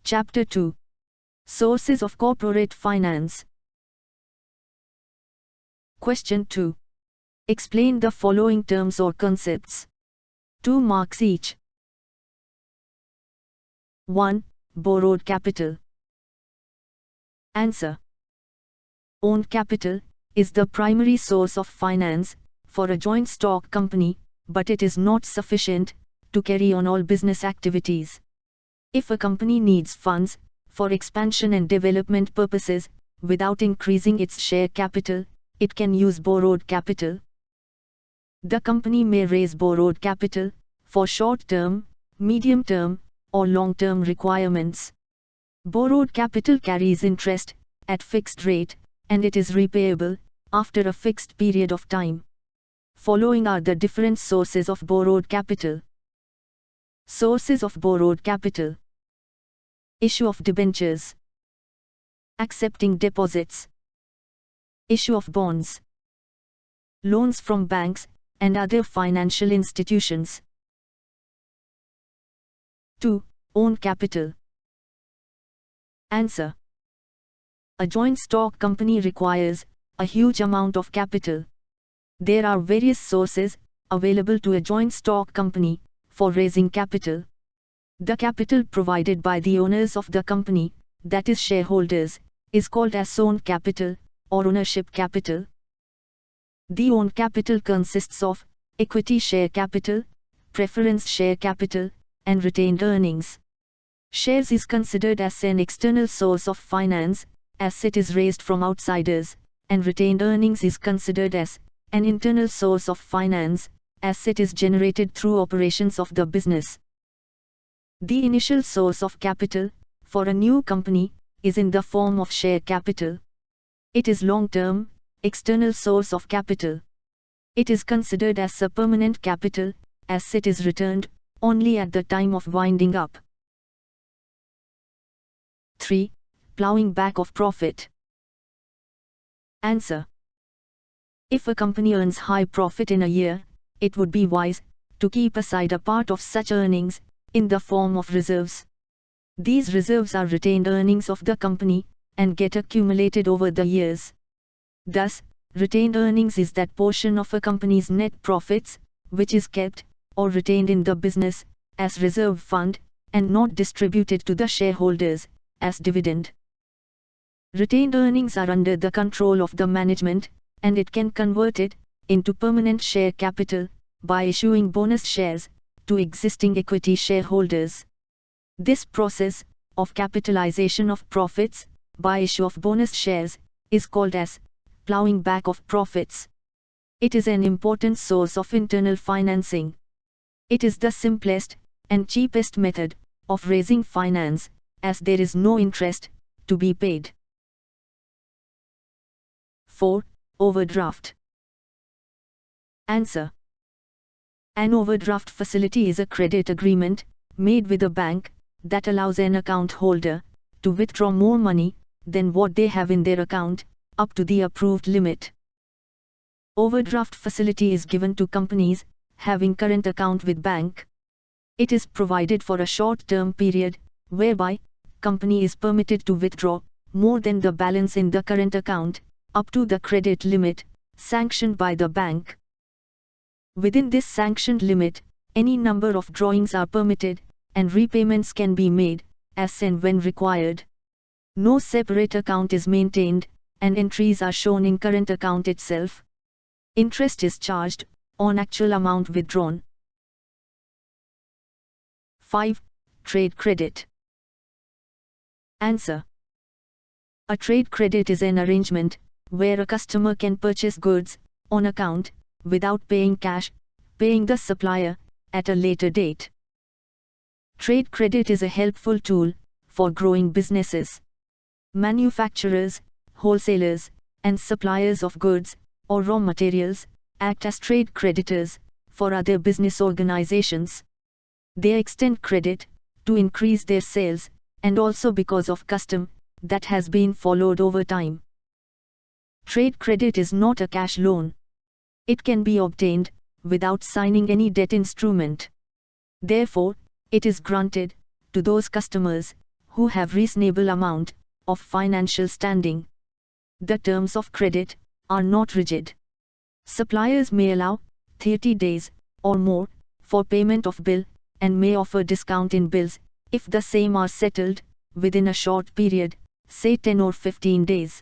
Chapter 2. Sources of Corporate Finance. Question 2. Explain the following terms or concepts. 2 marks each. 1. Borrowed capital. Answer. Owned capital is the primary source of finance for a joint stock company, but it is not sufficient to carry on all business activities. If a company needs funds for expansion and development purposes without increasing its share capital, it can use borrowed capital. The company may raise borrowed capital for short-term, medium-term, or long-term requirements. Borrowed capital carries interest at fixed rate, and it is repayable after a fixed period of time. Following are the different sources of borrowed capital. Sources of borrowed capital. Issue of debentures. Accepting deposits. Issue of bonds. Loans from banks and other financial institutions. 2. Own capital. Answer. A joint stock company requires a huge amount of capital. There are various sources available to a joint stock company for raising capital. The capital provided by the owners of the company, that is shareholders, is called as owned capital or ownership capital. The owned capital consists of equity share capital, preference share capital, and retained earnings. Shares is considered as an external source of finance, as it is raised from outsiders, and retained earnings is considered as an internal source of finance, as it is generated through operations of the business. The initial source of capital for a new company is in the form of share capital. It is long-term, external source of capital. It is considered as a permanent capital, as it is returned only at the time of winding up. 3. Ploughing back of profit. Answer. If a company earns high profit in a year, it would be wise to keep aside a part of such earnings in the form of reserves. These reserves are retained earnings of the company and get accumulated over the years. Thus, retained earnings is that portion of a company's net profits which is kept or retained in the business as reserve fund and not distributed to the shareholders as dividend. Retained earnings are under the control of the management, and it can convert it into permanent share capital by issuing bonus shares to existing equity shareholders. This process of capitalization of profits by issue of bonus shares is called as ploughing back of profits. It is an important source of internal financing. It is the simplest and cheapest method of raising finance, as there is no interest to be paid. 4. Overdraft. Answer. An overdraft facility is a credit agreement made with a bank that allows an account holder to withdraw more money than what they have in their account up to the approved limit. Overdraft facility is given to companies having current account with bank. It is provided for a short-term period whereby company is permitted to withdraw more than the balance in the current account up to the credit limit sanctioned by the bank. Within this sanctioned limit, any number of drawings are permitted and repayments can be made as and when required. No separate account is maintained and entries are shown in current account itself. Interest is charged on actual amount withdrawn. 5. Trade credit. Answer. A trade credit is an arrangement where a customer can purchase goods on account without paying cash, paying the supplier at a later date. Trade credit is a helpful tool for growing businesses. Manufacturers, wholesalers, and suppliers of goods or raw materials act as trade creditors for other business organizations. They extend credit to increase their sales and also because of custom that has been followed over time. Trade credit is not a cash loan. It can be obtained without signing any debt instrument. Therefore, it is granted to those customers who have reasonable amount of financial standing. The terms of credit are not rigid. Suppliers may allow 30 days or more for payment of bill and may offer discount in bills if the same are settled within a short period, say 10 or 15 days.